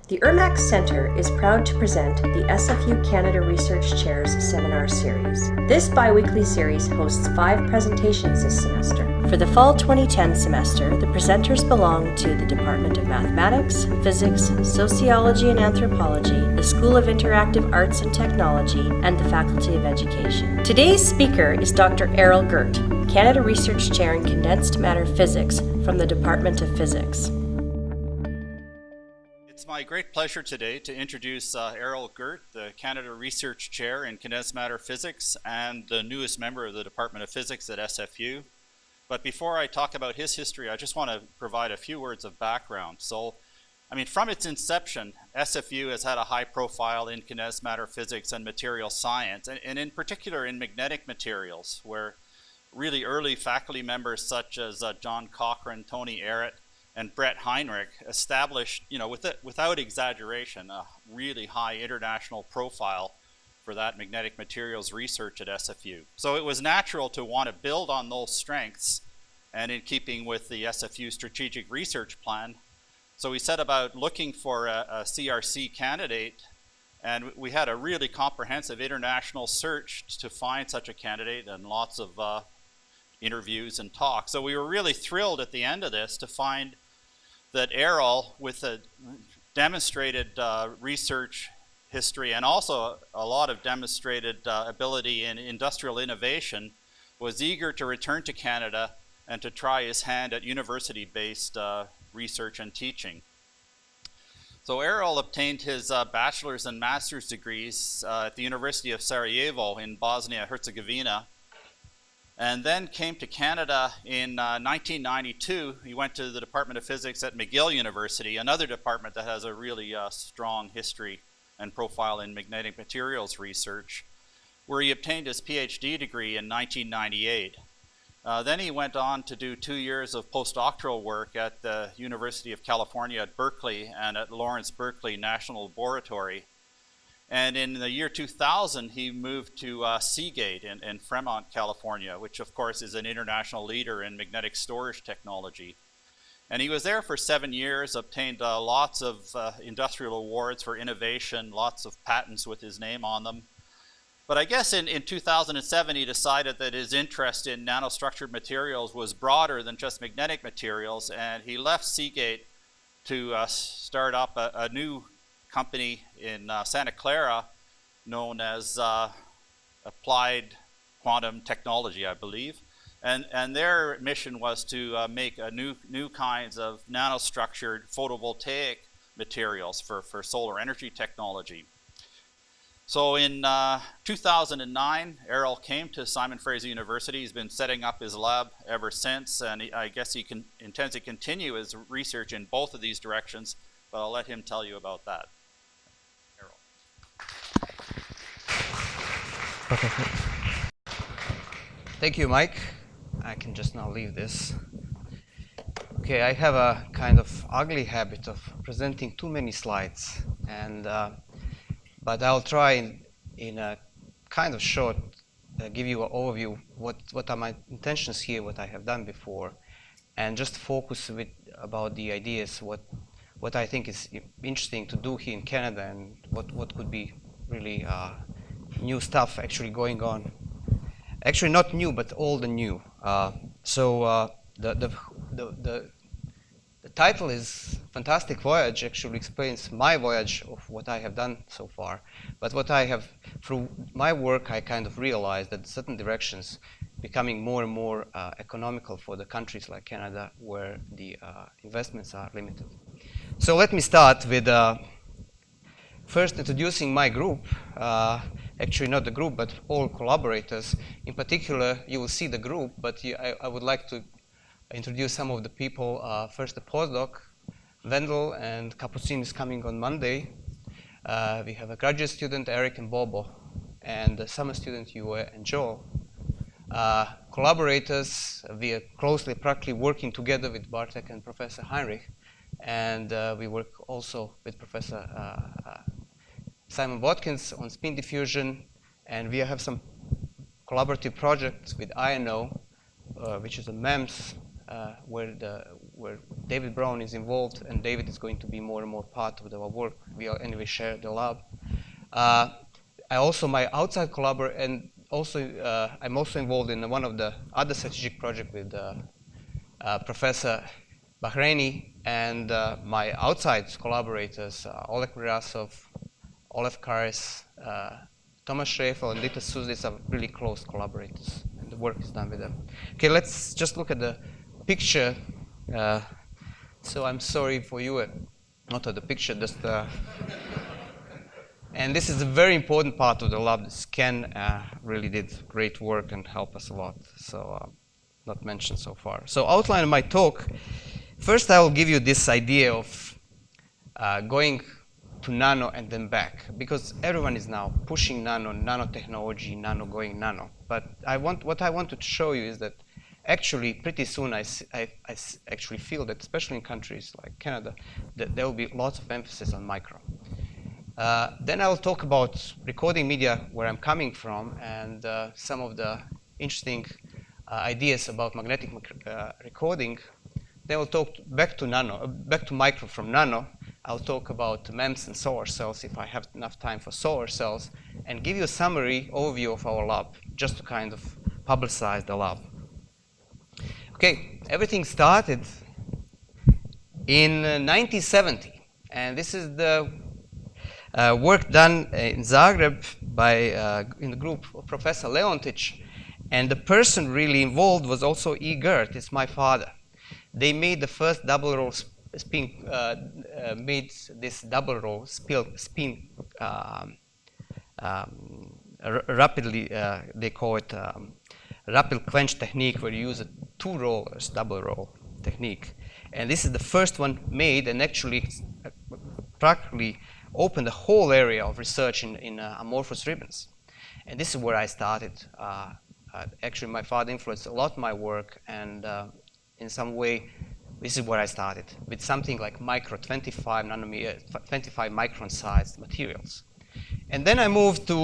The ERMAC Center is proud to present the SFU Canada Research Chairs Seminar Series. This bi-weekly series hosts 5 presentations this semester. For the fall 2010 semester, the presenters belong to the Department of Mathematics, Physics, Sociology and Anthropology, the School of Interactive Arts and Technology, and the Faculty of Education. Today's speaker is Dr. Erol Girt, Canada Research Chair in Condensed Matter Physics from the Department of Physics. It's my great pleasure today to introduce Erol Girt, the Canada Research Chair in Condensed Matter Physics and the newest member of the Department of Physics at SFU. But before I talk about his history, I just want to provide a few words of background. So, from its inception, SFU has had a high profile in condensed matter physics and material science, and in particular in magnetic materials, where really early faculty members such as John Cochrane, Tony Arrett, and Brett Heinrich established, without exaggeration, a really high international profile for that magnetic materials research at SFU. So it was natural to want to build on those strengths, and in keeping with the SFU strategic research plan. So we set about looking for a CRC candidate, and we had a really comprehensive international search to find such a candidate and lots of interviews and talks. So we were really thrilled at the end of this to find that Erol, with a demonstrated research history and also a lot of demonstrated ability in industrial innovation, was eager to return to Canada and to try his hand at university-based research and teaching. So Erol obtained his bachelor's and master's degrees at the University of Sarajevo in Bosnia-Herzegovina, and then came to Canada in 1992. He went to the Department of Physics at McGill University, another department that has a really strong history and profile in magnetic materials research, where he obtained his PhD degree in 1998. Then he went on to do 2 years of postdoctoral work at the University of California at Berkeley and at Lawrence Berkeley National Laboratory. And in the year 2000, he moved to Seagate in Fremont, California, which of course is an international leader in magnetic storage technology. And he was there for 7 years, obtained lots of industrial awards for innovation, lots of patents with his name on them. But I guess in 2007, he decided that his interest in nanostructured materials was broader than just magnetic materials, and he left Seagate to start up a new company in Santa Clara known as Applied Quantum Technology, I believe. And their mission was to make new kinds of nanostructured photovoltaic materials for solar energy technology. So in 2009, Erol came to Simon Fraser University. He's been setting up his lab ever since, and I guess he intends to continue his research in both of these directions, but I'll let him tell you about that. Thank you, Mike. I can just now leave this. Okay, I have a kind of ugly habit of presenting too many slides, and but I'll try in a kind of short give you an overview what are my intentions here, what I have done before, and just focus about the ideas, what I think is interesting to do here in Canada, and what could be really new stuff actually going on. Actually, not new, but old and new. So the title is Fantastic Voyage. Actually explains my voyage of what I have done so far. But what I have, through my work, I kind of realized that certain directions becoming more and more economical for the countries like Canada, where the investments are limited. So let me start with first introducing my group. Actually not the group, but all collaborators. In particular, you will see the group, but I would like to introduce some of the people. First the postdoc, Wendell, and Capucin is coming on Monday. We have a graduate student, Eric and Bobo, and a summer student, Yue and Joel. Collaborators, we are practically working together with Bartek and Professor Heinrich, and we work also with Professor Simon Watkins on spin diffusion, and we have some collaborative projects with INO, which is a MEMS, where David Brown is involved, and David is going to be more and more part of our work. We are anyway share the lab. I also, my outside collaborator, and also I'm also involved in one of the other strategic project with Professor Bahraini, and my outside collaborators, Oleg Mirasov, Olaf Karis, Thomas Schreifel, and Dieter Suss. These are really close collaborators, and the work is done with them. Okay, let's just look at the picture. So I'm sorry for you, not at the picture, just and this is a very important part of the lab. Ken really did great work and helped us a lot, so not mentioned so far. So outline of my talk, first I will give you this idea of going to nano and then back, because everyone is now pushing nanotechnology, going nano. But what I want to show you is that actually pretty soon I actually feel that, especially in countries like Canada, that there will be lots of emphasis on micro. Then I'll talk about recording media, where I'm coming from, and some of the interesting ideas about magnetic recording. Then we'll talk back to micro from nano. I'll talk about MEMS and solar cells if I have enough time for solar cells, and give you a summary overview of our lab, just to kind of publicize the lab. Okay, everything started in 1970, and this is the work done in Zagreb by in the group of Professor Leontić, and the person really involved was also Erol Girt. It's my father. They made the first double roll spin, made this double roll spin rapidly. They call it rapid quench technique, where you use a 2 rollers double roll technique. And this is the first one made, and actually practically opened the whole area of research in amorphous ribbons. And this is where I started. Actually, my father influenced a lot my work, and in some way, this is where I started, with something like micro 25 micron sized materials. And then I moved to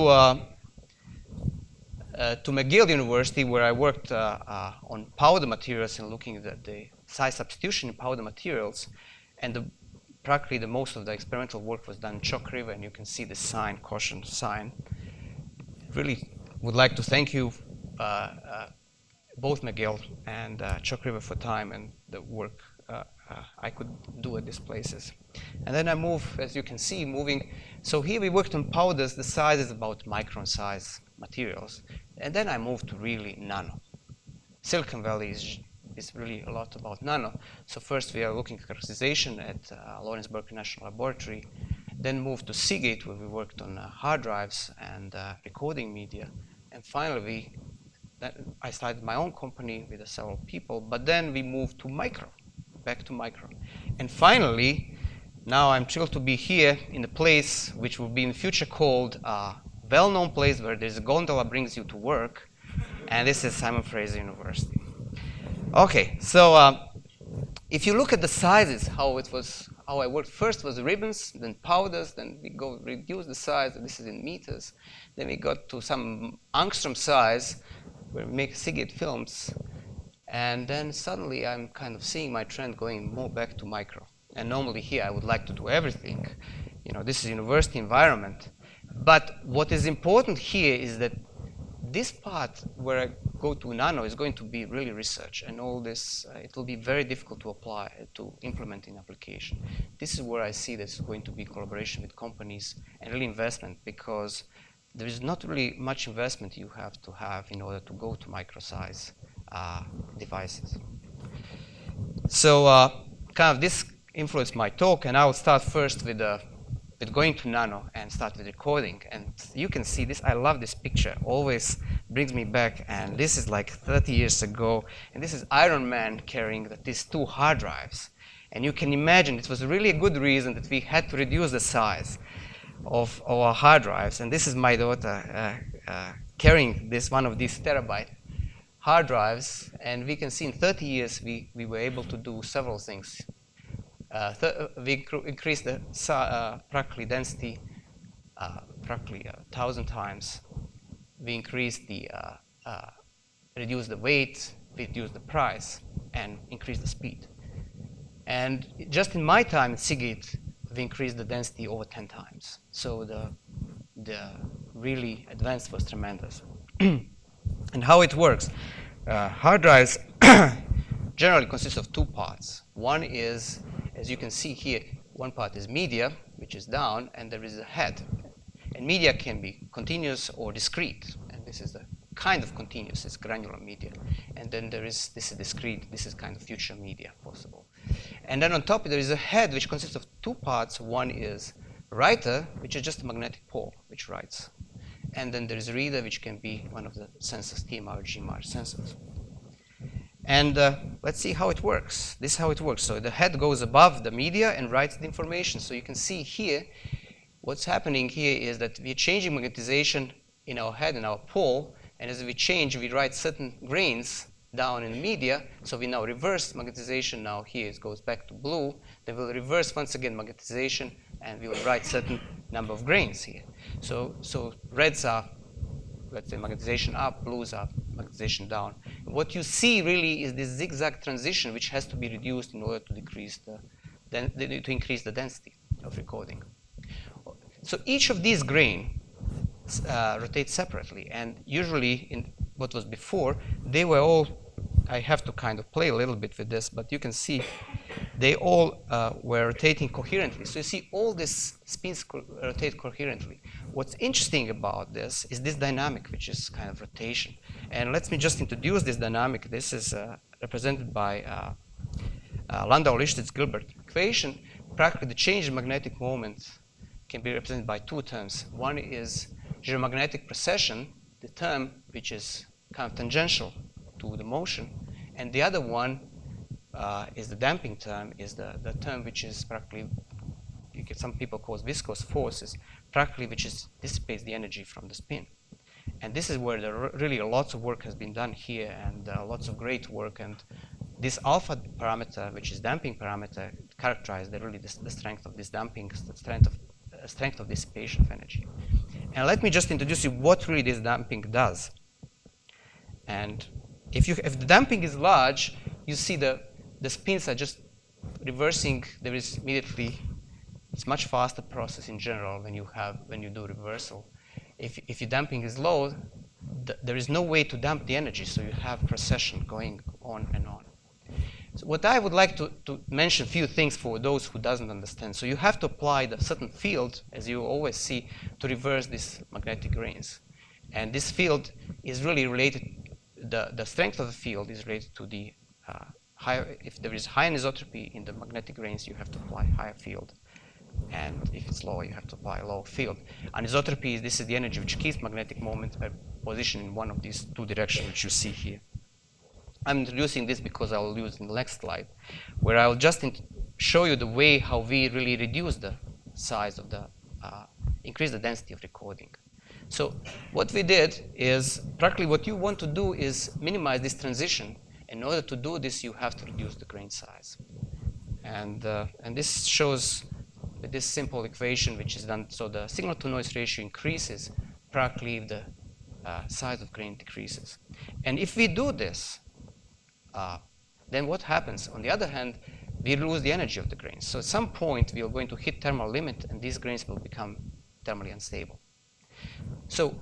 McGill University, where I worked on powder materials and looking at the size substitution in powder materials. And practically the most of the experimental work was done in Chalk River, and you can see the sign, caution sign. Really would like to thank you, both McGill and Chalk River, for time and the work I could do at these places. And then I move, as you can see, moving. So here we worked on powders. The size is about micron size materials. And then I moved to really nano. Silicon Valley is really a lot about nano. So first we are looking at characterization at Lawrence Berkeley National Laboratory. Then moved to Seagate, where we worked on hard drives and recording media. And finally, I started my own company with several people. But then we moved to micro, back to micro. And finally, now I'm thrilled to be here in a place which will be in the future called a well-known place where there's a gondola brings you to work. And this is Simon Fraser University. Okay, so if you look at the sizes, how I worked, first was ribbons, then powders, then we go reduce the size, this is in meters. Then we got to some angstrom size, where we make Seagate films. And then suddenly I'm kind of seeing my trend going more back to micro. And normally here I would like to do everything. You know, this is university environment. But what is important here is that this part where I go to nano is going to be really research, and all this, it will be very difficult to apply, to implement in application. This is where I see this is going to be collaboration with companies and really investment, because there is not really much investment you have to have in order to go to micro size devices. So kind of this influenced my talk, and I will start first with going to nano and start with recording. And you can see this, I love this picture, always brings me back, and this is like 30 years ago, and this is Iron Man carrying these 2 hard drives. And you can imagine it was really a good reason that we had to reduce the size of our hard drives. And this is my daughter carrying one of these terabyte hard drives, and we can see in 30 years we were able to do several things. We increased the practically density practically 1,000 times. We increased reduced the weight, reduced the price, and increased the speed. And just in my time at Seagate, we've increased the density over 10 times. So the really advanced was tremendous. And how it works. Hard drives generally consist of two parts. One is, as you can see here, one part is media, which is down, and there is a head. And media can be continuous or discrete. And this is the kind of continuous, it's granular media. And then this is discrete, this is kind of future media possible. And then on top there is a head which consists of two parts. One is writer, which is just a magnetic pole, which writes. And then there is a reader, which can be one of the sensors, TMR or GMR sensors. And let's see how it works. This is how it works. So the head goes above the media and writes the information. So you can see here, what's happening here is that we're changing magnetization in our head and our pole. And as we change, we write certain grains down in the media. So we now reverse magnetization. Now here it goes back to blue. Then we'll reverse once again magnetization, and we will write certain number of grains here. So reds are, let's say, magnetization up, blues are magnetization down. What you see really is this zigzag transition, which has to be reduced in order to increase the density of recording. So each of these grains rotates separately, and usually in what was before, they were all, I have to kind of play a little bit with this, but you can see they all were rotating coherently. So you see all these spins rotate coherently. What's interesting about this is this dynamic, which is kind of rotation. And let me just introduce this dynamic. This is represented by Landau-Lifshitz-Gilbert equation. Practically, the change in magnetic moment can be represented by two terms. One is geomagnetic precession, the term which is kind of tangential to the motion, and the other one is the damping term, is the term which is practically, some people call it viscous forces, practically which dissipates the energy from the spin. And this is where really lots of work has been done here, and lots of great work. And this alpha parameter, which is damping parameter, characterizes the strength of this damping, the strength of dissipation of energy. And let me just introduce you what really this damping does. And if the damping is large, you see the spins are just reversing. There is immediately, it's much faster process in general when you do reversal. If your damping is low, there is no way to damp the energy, so you have precession going on and on. So what I would like to mention a few things for those who doesn't understand. So you have to apply the certain field, as you always see, to reverse these magnetic grains. And this field is really related, the strength of the field is related to the higher, if there is high anisotropy in the magnetic grains, you have to apply higher field. And if it's low, you have to apply a low field. Anisotropy, this is the energy which keeps magnetic moment positioned in one of these two directions, which you see here. I'm introducing this because I will use in the next slide, where I will just show you the way how we really reduce the size of the, increase the density of recording. So what we did is, practically what you want to do is minimize this transition. In order to do this, you have to reduce the grain size. And this shows with this simple equation, which is done, so the signal to noise ratio increases, practically the size of grain decreases. And if we do this, then what happens? On the other hand, we lose the energy of the grains. So at some point, we are going to hit thermal limit, and these grains will become thermally unstable. So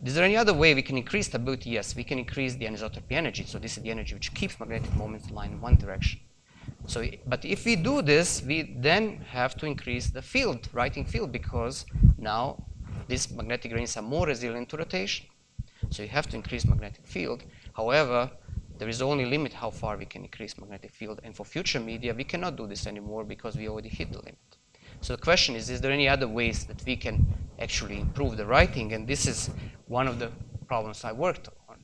is there any other way we can increase stability? Yes, we can increase the anisotropy energy. So this is the energy which keeps magnetic moments in line in one direction. So, but if we do this, we then have to increase the field, writing field, because now these magnetic grains are more resilient to rotation. So you have to increase magnetic field. However, there is only a limit how far we can increase magnetic field. And for future media, we cannot do this anymore because we already hit the limit. So the question is there any other ways that we can actually improve the writing? And this is one of the problems I worked on.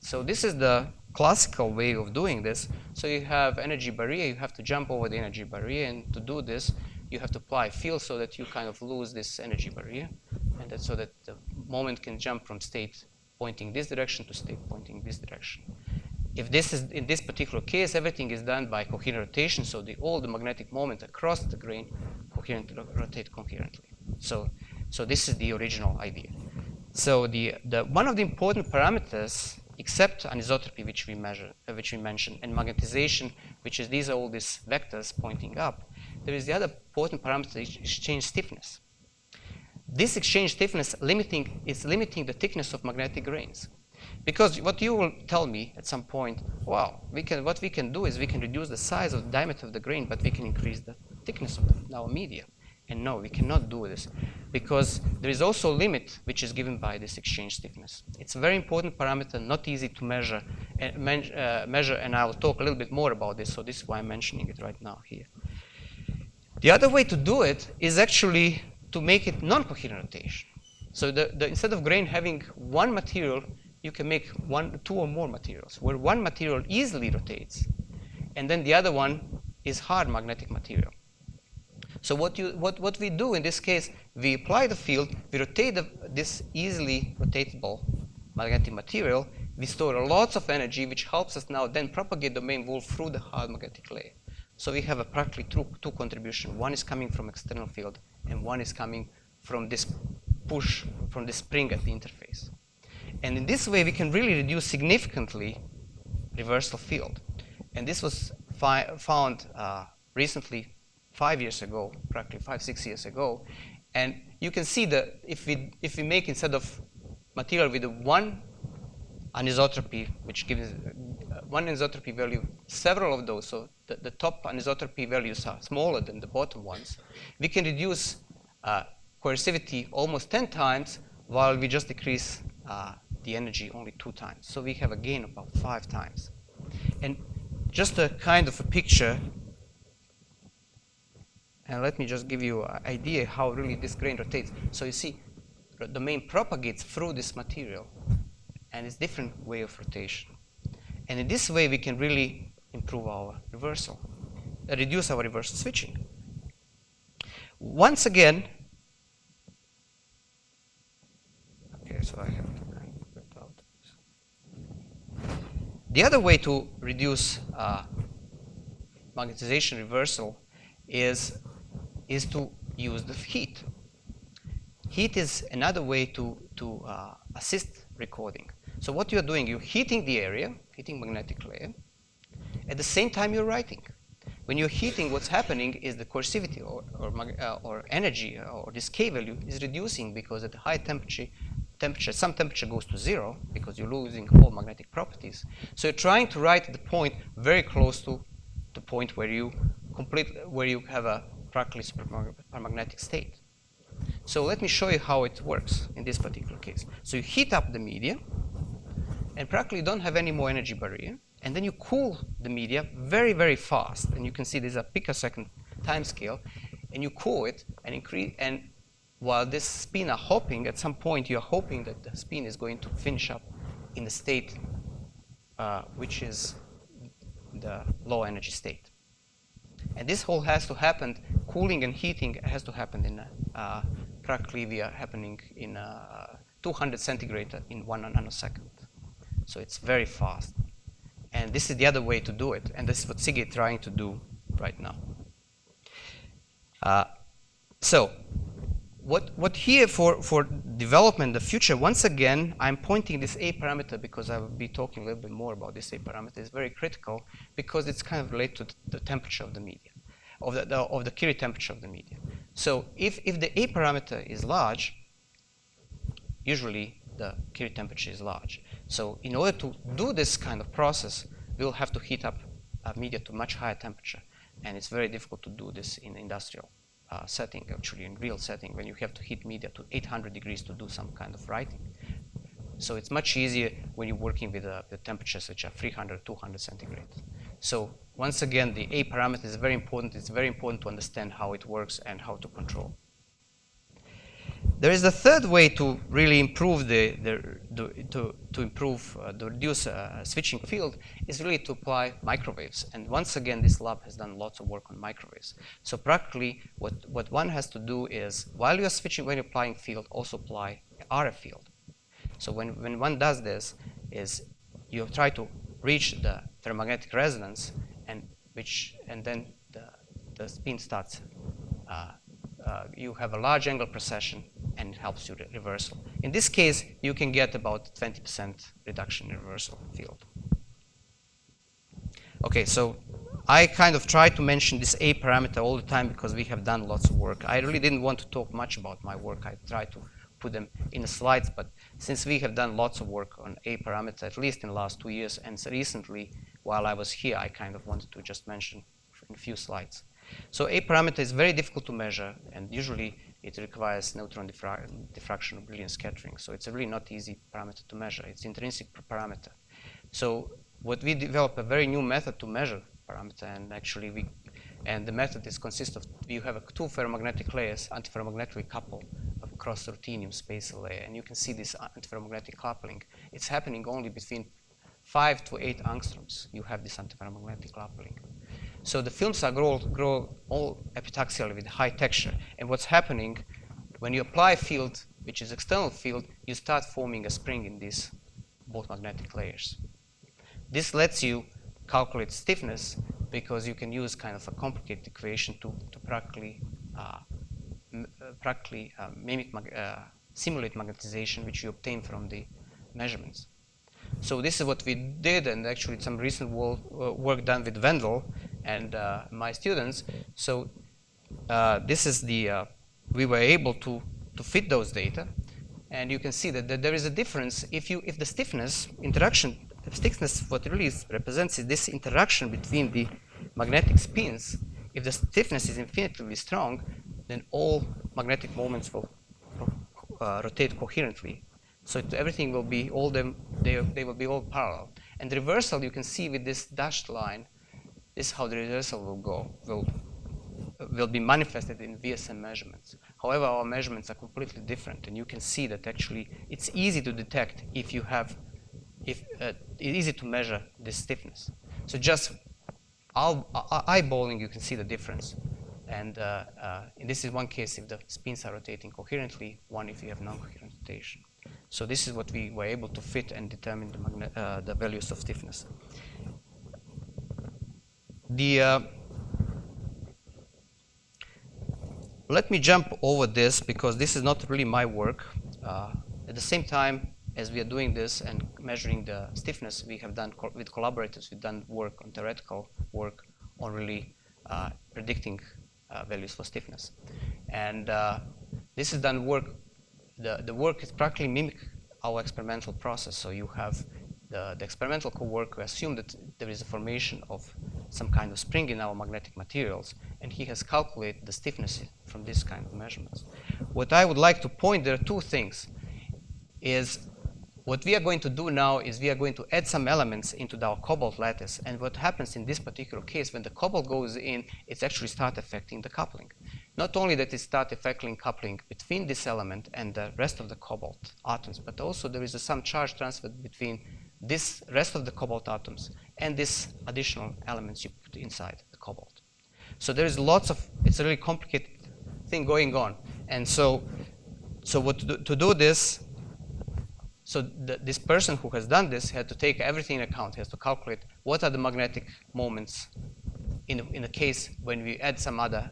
So this is the classical way of doing this. So you have energy barrier, you have to jump over the energy barrier, and to do this, you have to apply field so that you kind of lose this energy barrier, and that so that the moment can jump from state pointing this direction to state pointing this direction. If this is, in this particular case, everything is done by coherent rotation, so all the magnetic moment across the grain rotate coherently. So this is the original idea. So one of the important parameters except anisotropy, which we mentioned, and magnetization, which is all these vectors pointing up, there is the other important parameter, exchange stiffness. This exchange stiffness is limiting the thickness of magnetic grains. Because what you will tell me at some point, wow, what we can do is we can reduce the size of the diameter of the grain, but we can increase the thickness of our media. And no, we cannot do this, because there is also a limit which is given by this exchange stiffness. It's a very important parameter, not easy to measure, and I will talk a little bit more about this, so this is why I'm mentioning it right now here. The other way to do it is actually to make it non-coherent rotation. So instead of grain having one material, you can make two or more materials, where one material easily rotates, and then the other one is hard magnetic material. So what we do in this case, we apply the field, we rotate this easily rotatable magnetic material, we store lots of energy, which helps us now then propagate the main wool through the hard magnetic layer. So we have practically two contributions. One is coming from external field, and one is coming from this push, from the spring at the interface. And in this way, we can really reduce significantly reversal field. And this was found recently, 5 years ago, practically 5-6 years ago. And you can see that if we make, instead of material with one anisotropy, which gives one anisotropy value, several of those, so the top anisotropy values are smaller than the bottom ones, we can reduce coercivity almost 10 times, while we just decrease the energy only 2 times. So we have a gain about 5 times. And just a kind of a picture, and let me just give you an idea how really this grain rotates. So you see, the domain propagates through this material, and it's different way of rotation. And in this way, we can really improve our reversal, reduce our reversal switching. Once again, okay, so I have to kind of put out this. The other way to reduce magnetization reversal is to use the heat. Heat is another way to assist recording. So what you're doing, you're heating the area, heating magnetic layer. At the same time, you're writing. When you're heating, what's happening is the coercivity or energy or this K value is reducing, because at the high temperature, some temperature goes to 0 because you're losing all magnetic properties. So you're trying to write at the point very close to the point where you have a practically supermagnetic state. So let me show you how it works in this particular case. So you heat up the media, and practically don't have any more energy barrier, and then you cool the media very, very fast. And you can see there's a picosecond time scale, and you cool it and increase. And while this spin are hopping, at some point you're hoping that the spin is going to finish up in the state which is the low energy state. And this whole has to happen, cooling and heating has to happen in practically we are happening in 200 centigrade in 1 nanosecond. So it's very fast. And this is the other way to do it, and this is what Siggy is trying to do right now. So what here for development in the future, once again, I'm pointing this A parameter because I will be talking a little bit more about this A parameter. It's very critical because it's kind of related to the temperature of the media, of the Curie temperature of the media. So if the A parameter is large, usually the Curie temperature is large. So in order to do this kind of process, we'll have to heat up media to much higher temperature. And it's very difficult to do this in industrial setting, actually in real setting, when you have to heat media to 800 degrees to do some kind of writing. So it's much easier when you're working with the temperatures which are 300, 200 centigrade. So once again, the A parameter is very important. It's very important to understand how it works and how to control. There is the third way to really improve reduce switching field is really to apply microwaves. And once again, this lab has done lots of work on microwaves. So practically, what one has to do is, while you're switching, when you're applying field, also apply RF field. So when one does this, is you try to reach the ferromagnetic resonance, and then the spin starts. You have a large angle precession, and it helps you reversal. In this case, you can get about 20% reduction in reversal field. Okay, so I kind of try to mention this A parameter all the time because we have done lots of work. I really didn't want to talk much about my work. I tried to put them in the slides, but since we have done lots of work on A parameter, at least in the last 2 years, and so recently, while I was here, I kind of wanted to just mention in a few slides. So A parameter is very difficult to measure, and usually it requires neutron diffraction or Brilliant scattering. So it's a really not easy parameter to measure. It's intrinsic parameter. So what we developed a very new method to measure parameter, and actually the method consists of, you have two ferromagnetic layers antiferromagnetically coupled across the ruthenium spacer layer, and you can see this antiferromagnetic coupling. It's happening only between 5 to 8 angstroms. You have this antiferromagnetic coupling. So the films are grow all epitaxially with high texture, and what's happening when you apply a field, which is external field, you start forming a spring in these both magnetic layers. This lets you calculate stiffness because you can use kind of a complicated equation to practically simulate magnetization, which you obtain from the measurements. So this is what we did, and actually some recent work done with Wendell and my students. So this is we were able to fit those data, and you can see that there is a difference if the stiffness what it really represents is this interaction between the magnetic spins. If the stiffness is infinitely strong, then all magnetic moments will rotate coherently. So everything will be they will be all parallel. And the reversal, you can see with this dashed line, this is how the reversal will be manifested in VSM measurements. However, our measurements are completely different, and you can see that actually it's easy to detect it's easy to measure this stiffness. So just eyeballing, you can see the difference. And this is one case if the spins are rotating coherently, one if you have non-coherent rotation. So this is what we were able to fit and determine the values of stiffness. Let me jump over this because this is not really my work. At the same time, as we are doing this and measuring the stiffness, we have done with collaborators, we've done work on theoretical work on really predicting values for stiffness. And this is done work. The work is practically mimic our experimental process. So you have the experimental work. We assume that there is a formation of some kind of spring in our magnetic materials, and he has calculated the stiffness from this kind of measurements. What I would like to point, there are two things. What we are going to do now is we are going to add some elements into our cobalt lattice, and what happens in this particular case, when the cobalt goes in, it actually starts affecting the coupling. Not only that it starts affecting coupling between this element and the rest of the cobalt atoms, but also there is some charge transfer between this rest of the cobalt atoms and these additional elements you put inside the cobalt. So there is it's a really complicated thing going on. And so to do this, so this person who has done this had to take everything into account. He has to calculate what are the magnetic moments in the case when we add some other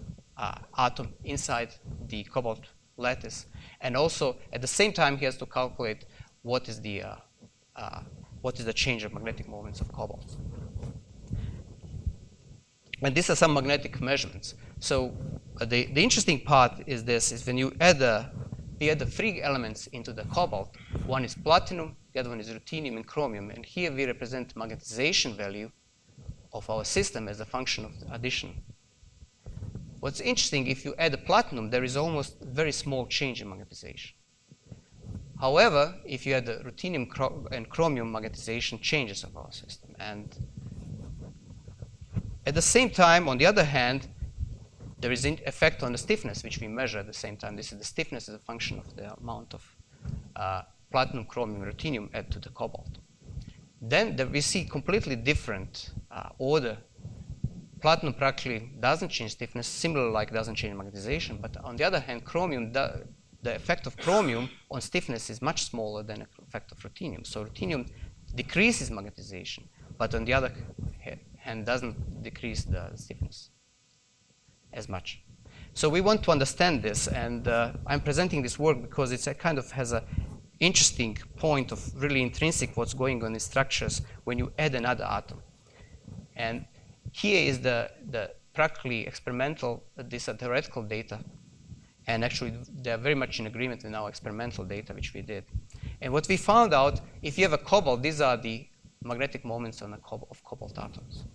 atom inside the cobalt lattice, and also at the same time he has to calculate what is the change of magnetic moments of cobalt. And these are some magnetic measurements. So the interesting part is when you add the free elements into the cobalt. One is platinum, the other one is ruthenium and chromium, and here we represent magnetization value of our system as a function of the addition. What's interesting, if you add the platinum, there is almost very small change in magnetization. However, if you add the ruthenium and chromium, magnetization changes of our system. And at the same time, on the other hand, there is an effect on the stiffness, which we measure at the same time. This is the stiffness as a function of the amount of platinum, chromium, ruthenium added to the cobalt. Then we see completely different order. Platinum practically doesn't change stiffness, similar like doesn't change magnetization. But on the other hand, chromium, the effect of chromium on stiffness is much smaller than the effect of ruthenium. So ruthenium decreases magnetization, but on the other hand, doesn't decrease the stiffness as much. So we want to understand this, and I'm presenting this work because it's a kind of has a interesting point of really intrinsic what's going on in structures when you add another atom. And here is the practically experimental, these are theoretical data, and actually they're very much in agreement with our experimental data which we did. And what we found out, if you have a cobalt, these are the magnetic moments on of cobalt atoms,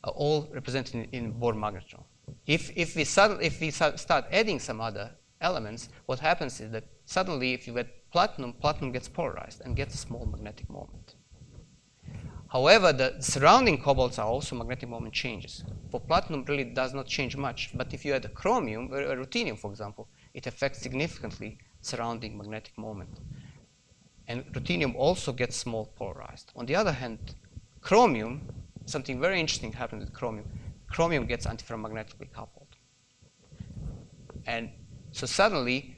are all represented in Bohr magnetron. If we start adding some other elements, what happens is that suddenly if you get platinum, platinum gets polarized and gets a small magnetic moment. However, the surrounding cobalts are also magnetic moment changes. For platinum, really does not change much, but if you add a chromium, or a ruthenium, for example, it affects significantly surrounding magnetic moment. And ruthenium also gets small polarized. On the other hand, chromium, something very interesting happened with chromium. Chromium gets antiferromagnetically coupled. And so suddenly,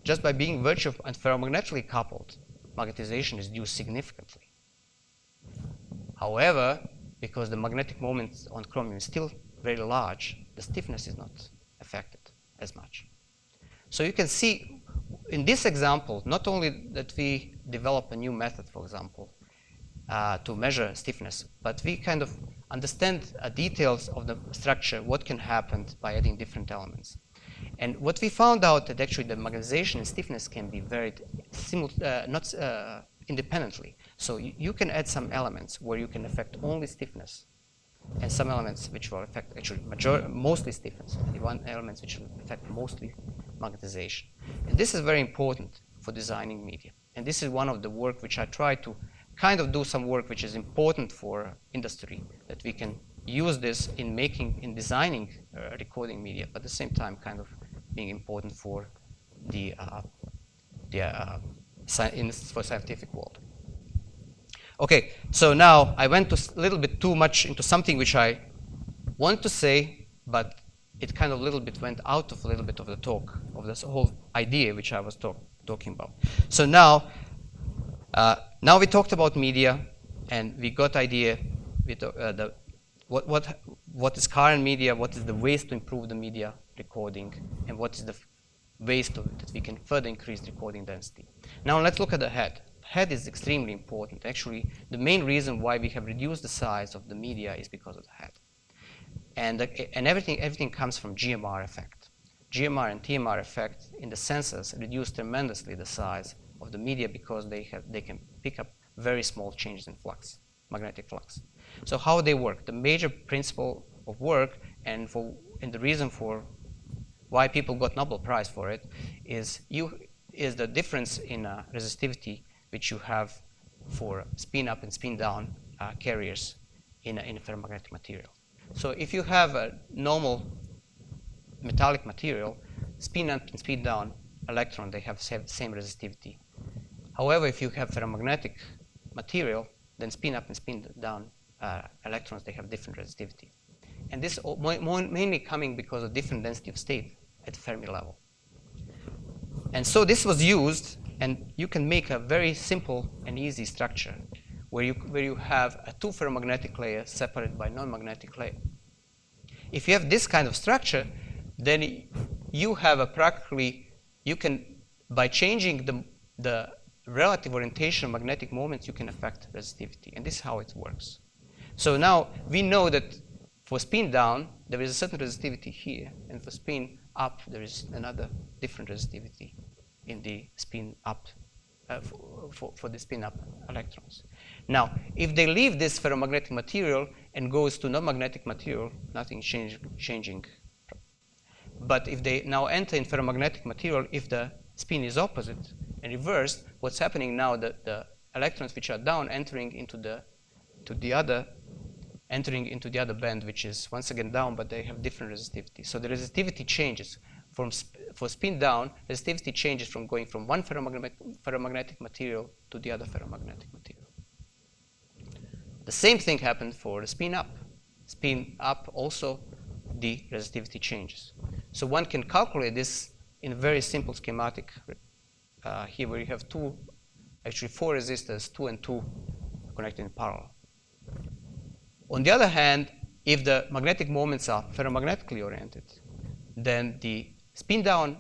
just by being virtue of antiferromagnetically coupled, magnetization is reduced significantly. However, because the magnetic moment on chromium is still very large, the stiffness is not affected as much. So you can see in this example, not only that we develop a new method, for example, to measure stiffness, but we kind of understand details of the structure, what can happen by adding different elements. And what we found out that actually the magnetization and stiffness can be varied independently. So you can add some elements where you can affect only stiffness, and some elements which will affect actually mostly stiffness, and one element which will affect mostly magnetization. And this is very important for designing media. And this is one of the work which I try to kind of do some work which is important for industry, that we can use this in designing recording media, but at the same time kind of being important for for scientific world. Okay, so now I went a little bit too much into something which I wanted to say, but it kind of a little bit went out of a little bit of the talk, of this whole idea which I was talking about. So now we talked about media, and we got idea with what is current media, what is the ways to improve the media recording, and what is the ways that we can further increase recording density. Now let's look at the head. Head is extremely important. Actually, the main reason why we have reduced the size of the media is because of the head. And everything comes from GMR effect. GMR and TMR effect in the sensors reduce tremendously the size of the media because they can pick up very small changes in flux, magnetic flux. So how they work? The major principle of work and the reason for why people got Nobel Prize for it is the difference in resistivity which you have for spin up and spin down carriers in a ferromagnetic material. So if you have a normal metallic material, spin up and spin down electron, they have same resistivity. However, if you have ferromagnetic material, then spin up and spin down electrons, they have different resistivity. And this mainly coming because of different density of state at Fermi level. And so this was used, and you can make a very simple and easy structure where you have a two ferromagnetic layer separated by non-magnetic layer. If you have this kind of structure, then you have by changing the relative orientation of magnetic moments, you can affect resistivity. And this is how it works. So now we know that for spin down, there is a certain resistivity here, and for spin up, there is another different resistivity in the spin up, for the spin up electrons. Now, if they leave this ferromagnetic material and goes to non-magnetic material, nothing changing. But if they now enter in ferromagnetic material, if the spin is opposite and reversed, what's happening now that the electrons which are down entering into the other band, which is once again down, but they have different resistivity. So the resistivity changes. For spin down, resistivity changes from going from one ferromagnetic material to the other ferromagnetic material. The same thing happened for the spin up. Spin up also, the resistivity changes. So one can calculate this in a very simple schematic here, where you have four resistors, 2 and 2, connected in parallel. On the other hand, if the magnetic moments are ferromagnetically oriented, then the spin down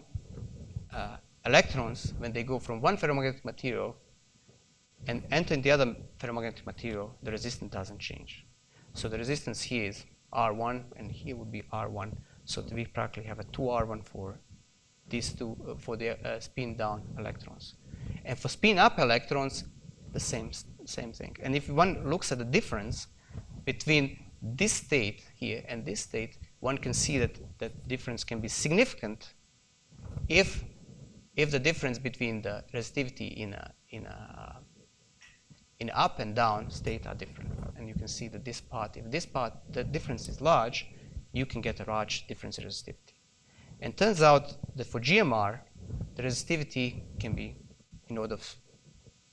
electrons, when they go from one ferromagnetic material and enter in the other ferromagnetic material, the resistance doesn't change. So the resistance here is R1, and here would be R1. So we practically have a 2R1 for these two, for the spin down electrons. And for spin up electrons, the same thing. And if one looks at the difference between this state here and this state, one can see that that difference can be significant if the difference between the resistivity in up and down state are different. And you can see that this part, if this part, the difference is large, you can get a large difference in resistivity. And turns out that for GMR, the resistivity can be in order of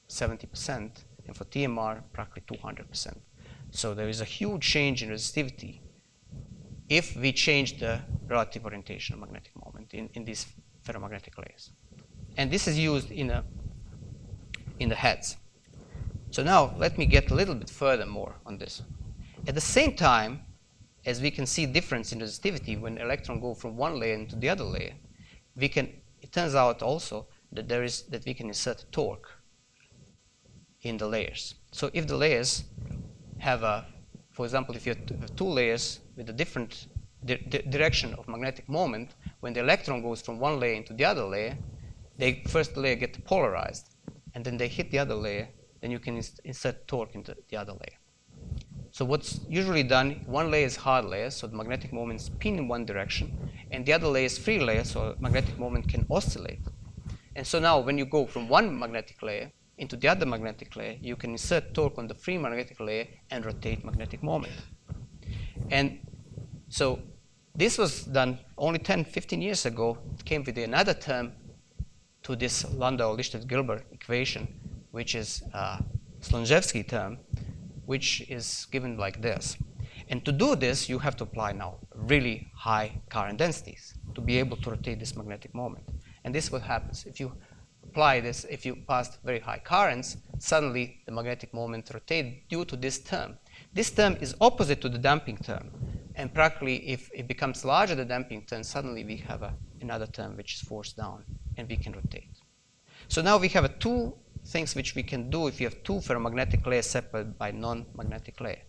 70%, and for TMR, practically 200%. So there is a huge change in resistivity if we change the relative orientation of magnetic moment in these ferromagnetic layers. And this is used in the heads. So now let me get a little bit further more on this. At the same time, as we can see difference in resistivity when electrons go from one layer into the other layer, it turns out also that we can insert torque in the layers. So if the layers have for example, if you have two layers with a different direction of magnetic moment, when the electron goes from one layer into the other layer, the first layer gets polarized, and then they hit the other layer, then you can insert torque into the other layer. So what's usually done, one layer is hard layer, so the magnetic moment spin in one direction, and the other layer is free layer, so magnetic moment can oscillate. And so now when you go from one magnetic layer into the other magnetic layer, you can insert torque on the free magnetic layer and rotate magnetic moment. And so this was done only 10-15 years ago. It came with another term to this Landau-Listet-Gilbert equation, which is a Slonjevsky term, which is given like this. And to do this, you have to apply now really high current densities to be able to rotate this magnetic moment. And this is what happens. If you apply this, if you pass very high currents, suddenly the magnetic moment rotates due to this term. This term is opposite to the damping term. And practically, if it becomes larger the damping term, suddenly we have another term which is forced down, and we can rotate. So now we have two things which we can do if you have two ferromagnetic layers separated by non-magnetic layer.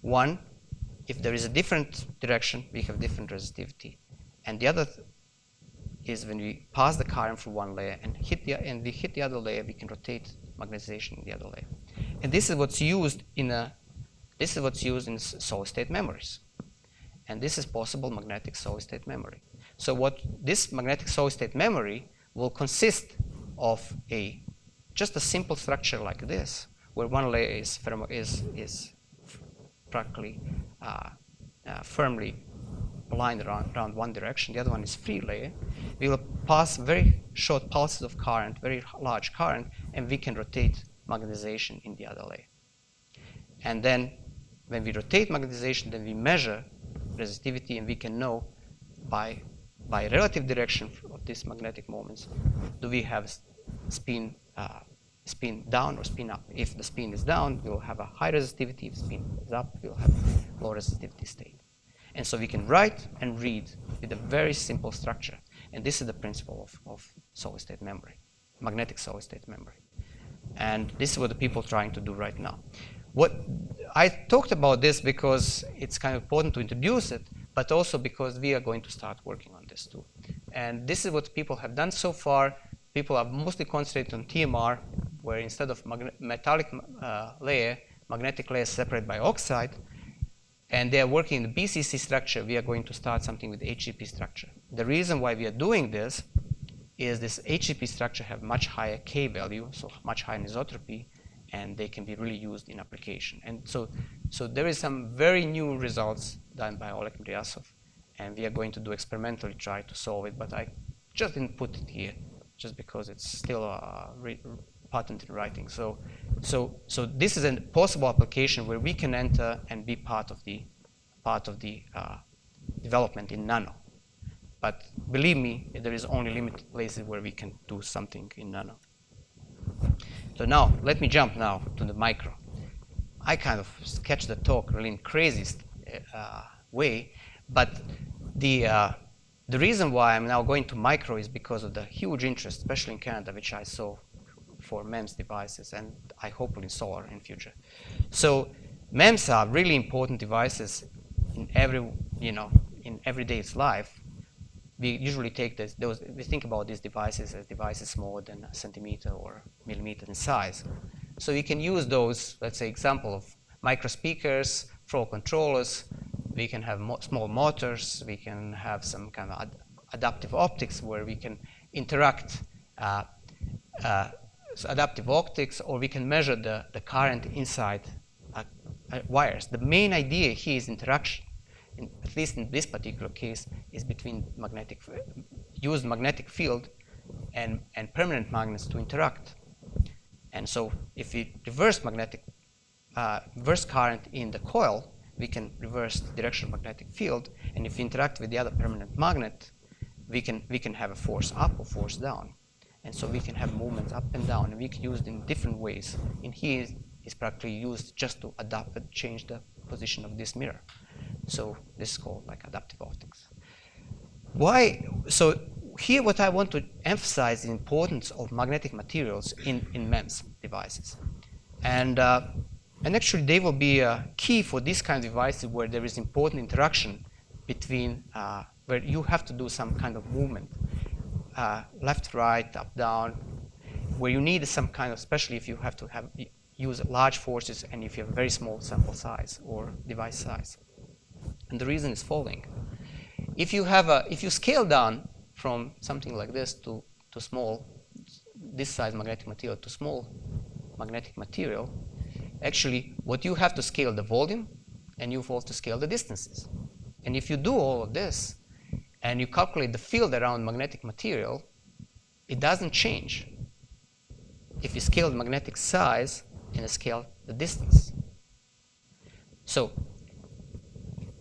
One, if there is a different direction, we have different resistivity. And the other is when we pass the current from one layer and we hit the other layer, we can rotate magnetization in the other layer. And this is what's used in solid-state memories. And this is possible magnetic solid-state memory. So what this magnetic solid-state memory will consist of just a simple structure like this, where one layer is practically firmly aligned around one direction, the other one is free layer. We will pass very short pulses of current, very large current, and we can rotate magnetization in the other layer. And then when we rotate magnetization, then we measure resistivity, and we can know by relative direction of these magnetic moments, do we have spin down or spin up. If the spin is down, we'll have a high resistivity. If spin is up, we'll have a low resistivity state. And so we can write and read with a very simple structure. And this is the principle of solid-state memory, magnetic solid-state memory. And this is what the people are trying to do right now. What I talked about this because it's kind of important to introduce it, but also because we are going to start working on this too. And this is what people have done so far. People are mostly concentrated on TMR, where instead of metallic layer, magnetic layer is separated by oxide, and they are working in the BCC structure. We are going to start something with HCP structure. The reason why we are doing this is this HCP structure have much higher K value, so much higher anisotropy, and they can be really used in application. And so there is some very new results done by Oleg Mriasov, and we are going to do experimentally try to solve it, but I just didn't put it here, just because it's still a patent in writing. So this is a possible application where we can enter and be part of the development in nano. But believe me, there is only limited places where we can do something in nano. So now, let me jump now to the micro. I kind of sketched the talk really in crazy way. But the reason why I'm now going to micro is because of the huge interest, especially in Canada, which I saw for MEMS devices, and I hopefully solar in future. So MEMS are really important devices in in everyday's life. We usually take we think about these devices as devices smaller than a centimeter or millimeter in size. So we can use those, let's say, example of micro speakers, flow controllers. We can have small motors. We can have some kind of adaptive optics where we can interact adaptive optics, or we can measure the current inside wires. The main idea here is interaction. At least in this particular case, is between used magnetic field and permanent magnets to interact. And so if we reverse current in the coil, we can reverse the direction of magnetic field. And if we interact with the other permanent magnet, we can have a force up or force down. And so we can have movements up and down, and we can use it in different ways. In here is practically used just to change the position of this mirror. So this is called like adaptive optics. Why? So here what I want to emphasize is the importance of magnetic materials in MEMS devices. And actually they will be key for this kind of devices where there is important interaction between, where you have to do some kind of movement, left, right, up, down, where you need some kind of, especially if you have to use large forces and if you have a very small sample size or device size. And the reason is following. If you scale down from something like this to small, this size magnetic material to small magnetic material, actually what you have to scale the volume and you have to scale the distances. And if you do all of this and you calculate the field around magnetic material, it doesn't change if you scale the magnetic size and scale the distance. So,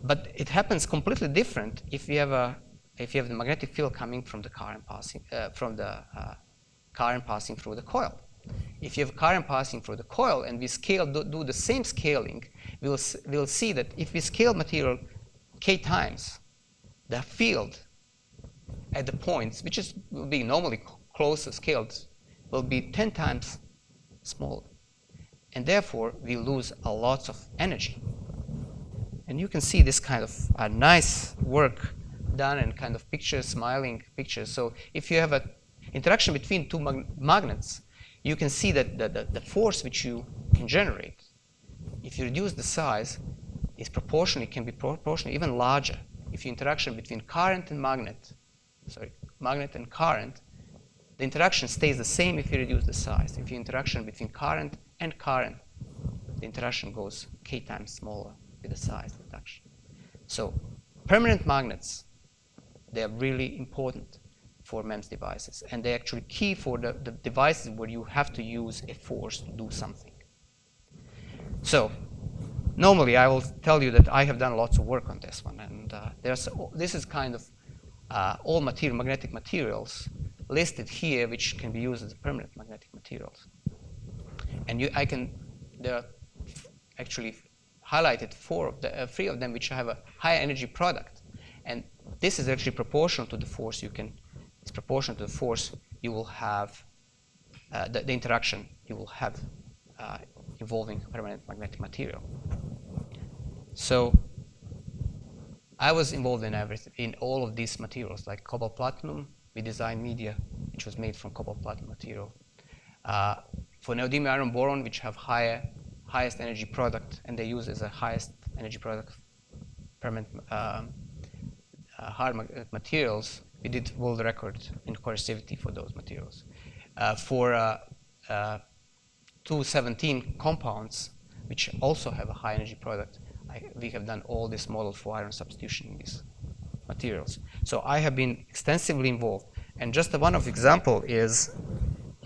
but it happens completely different if you have the magnetic field coming from the current passing current passing through the coil. If you have current passing through the coil and we do the same scaling, we'll see that if we scale material k times, the field at the points, which will be normally closer scaled, will be 10 times smaller. And therefore, we lose a lot of energy. And you can see this kind of nice work done and kind of pictures, smiling pictures. So if you have an interaction between two magnets, you can see that the force which you can generate, if you reduce the size, can be proportionally even larger. If you interaction between current and magnet and current, the interaction stays the same if you reduce the size. If you interaction between current and current, the interaction goes k times smaller with the size reduction. So permanent magnets, they are really important for MEMS devices, and they're actually key for the devices where you have to use a force to do something. So normally I will tell you that I have done lots of work on this one, and this is kind of all magnetic materials listed here which can be used as permanent magnetic materials. And there are actually highlighted three of them which have a high energy product. And this is actually proportional to the force it's proportional to the force you will have, the interaction you will have involving permanent magnetic material. So I was involved in all of these materials, like cobalt platinum. We designed media which was made from cobalt platinum material. For neodymium iron boron, which have highest energy product, and they use as a highest energy product permanent hard materials, we did world record in coercivity for those materials. For 217 compounds, which also have a high energy product, we have done all this model for iron substitution in these materials. So I have been extensively involved, and just one of example is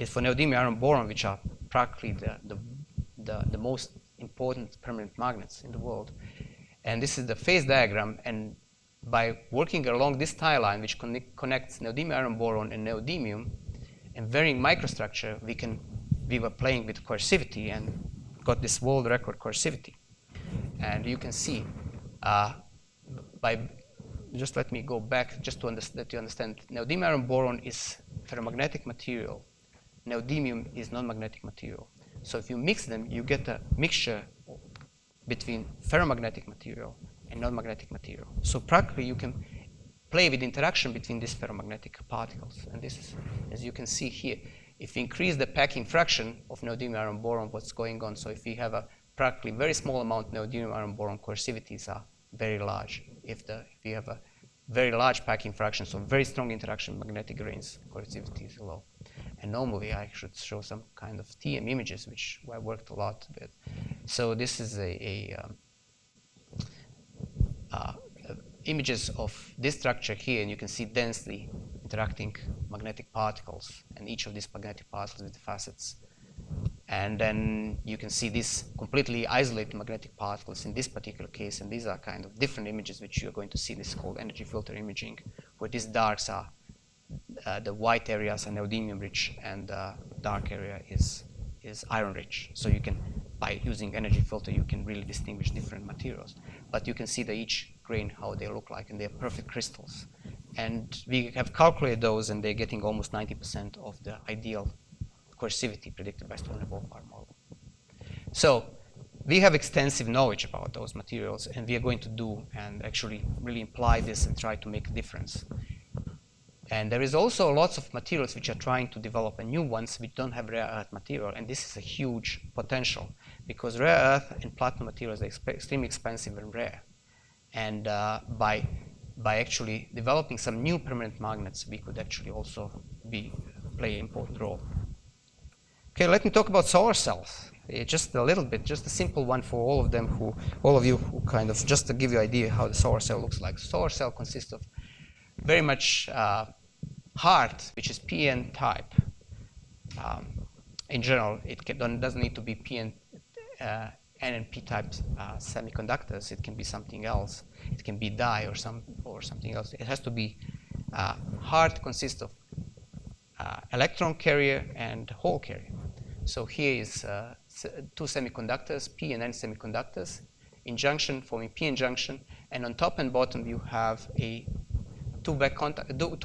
for neodymium iron boron, which are practically the most important permanent magnets in the world. And this is the phase diagram, and by working along this tie line, which connects neodymium iron boron and neodymium, and varying microstructure, we were playing with coercivity and got this world record coercivity. And you can see Just let me go back just to that you understand. Neodymium iron boron is ferromagnetic material. Neodymium is non-magnetic material. So if you mix them, you get a mixture between ferromagnetic material and non-magnetic material. So practically you can play with interaction between these ferromagnetic particles. And this is, as you can see here, if you increase the packing fraction of neodymium iron boron, what's going on? So if you have a practically very small amount of neodymium iron boron, coercivities are very large. If you have a very large packing fraction, so very strong interaction with magnetic grains, coercivity is low. And normally I should show some kind of TM images, which I worked a lot with. So this is images of this structure here, and you can see densely interacting magnetic particles, and each of these magnetic particles with the facets. And then you can see these completely isolated magnetic particles in this particular case, and these are kind of different images which you're going to see. This is called energy filter imaging, where these darks are the white areas are neodymium rich, and the dark area is iron rich. So you can, by using energy filter, you can really distinguish different materials. But you can see each grain how they look like, and they're perfect crystals. And we have calculated those, and they're getting almost 90% of the ideal coercivity predicted by Stoner-Wolfram model. So we have extensive knowledge about those materials, and we are going to do and actually really apply this and try to make a difference. And there is also lots of materials which are trying to develop new ones which don't have rare earth material, and this is a huge potential because rare earth and platinum materials are extremely expensive and rare. And by actually developing some new permanent magnets, we could actually also play an important role. Okay, let me talk about solar cells. Just a little bit, just a simple one for all of you who kind of, just to give you an idea how the solar cell looks like. Solar cell consists of very much heart, which is PN type. In general, it doesn't need to be PN, N and P type semiconductors. It can be something else. It can be die or something else. It has to be heart consists of electron carrier and hole carrier. So here is two semiconductors, P and N semiconductors, in junction forming PN junction, and on top and bottom you have two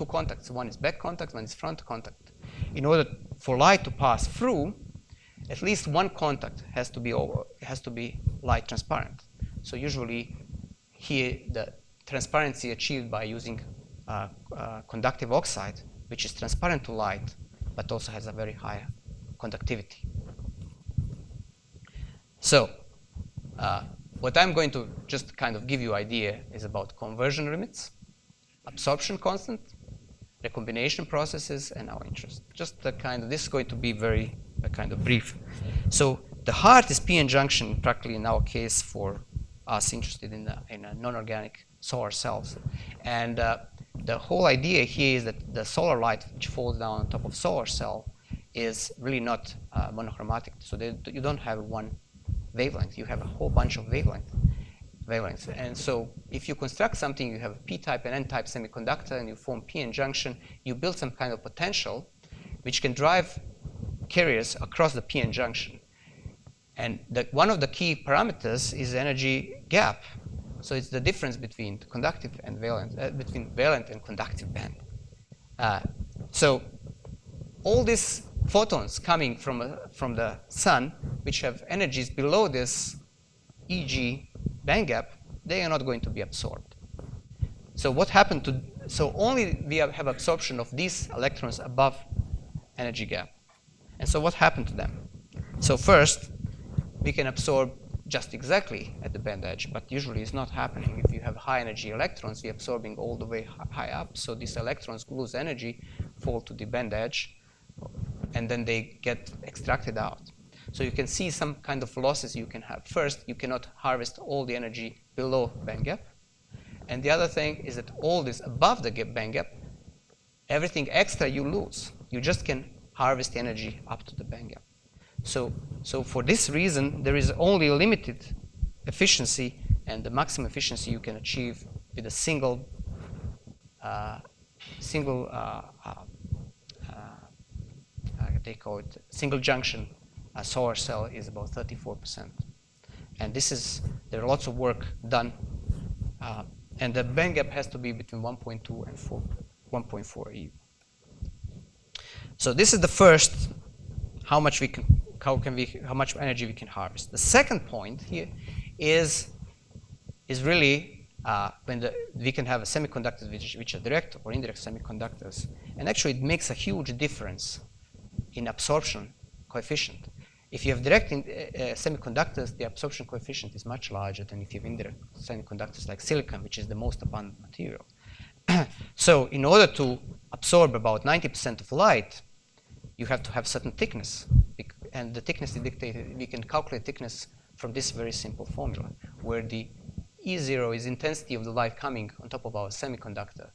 contacts. One is back contact, one is front contact. In order for light to pass through, at least one contact has to be light transparent. So usually here the transparency achieved by using conductive oxide, which is transparent to light, but also has a very high conductivity. So what I'm going to just kind of give you an idea is about conversion limits, absorption constant, recombination processes, and our interest. Just the kind of, this is going to be very kind of brief. So the heart is PN junction, practically in our case for us interested in non-organic solar cells. And the whole idea here is that the solar light which falls down on top of solar cell is really not monochromatic. So you don't have one wavelength, you have a whole bunch of wavelengths. And so if you construct something, you have a P-type and N-type semiconductor, and you form PN junction, you build some kind of potential which can drive carriers across the PN junction. And one of the key parameters is energy gap. So it's the difference between conductive and valent, between valent and conductive band. So all these photons coming from the sun, which have energies below this EG band gap, they are not going to be absorbed. So what happened to, so only we have absorption of these electrons above energy gap. And so what happened to them? So first, we can absorb just exactly at the band edge, but usually it's not happening. If you have high energy electrons, we're absorbing all the way high up, so these electrons lose energy, fall to the band edge, and then they get extracted out. So you can see some kind of losses you can have. First, you cannot harvest all the energy below band gap. And the other thing is that all this above the band gap, everything extra you lose. You just can harvest the energy up to the band gap. So for this reason, there is only limited efficiency, and the maximum efficiency you can achieve with a single they call it single junction solar cell is about 34%. And this is, there are lots of work done And the band gap has to be between 1.2 and 1.4 EU. So this is the first, how much energy we can harvest. The second point here is really when we can have a semiconductors which are direct or indirect semiconductors, and actually it makes a huge difference in absorption coefficient. If you have direct semiconductors, the absorption coefficient is much larger than if you have indirect semiconductors like silicon, which is the most abundant material. So in order to absorb about 90% of light, you have to have certain thickness. And the thickness is dictated, we can calculate thickness from this very simple formula, where the E0 is intensity of the light coming on top of our semiconductor.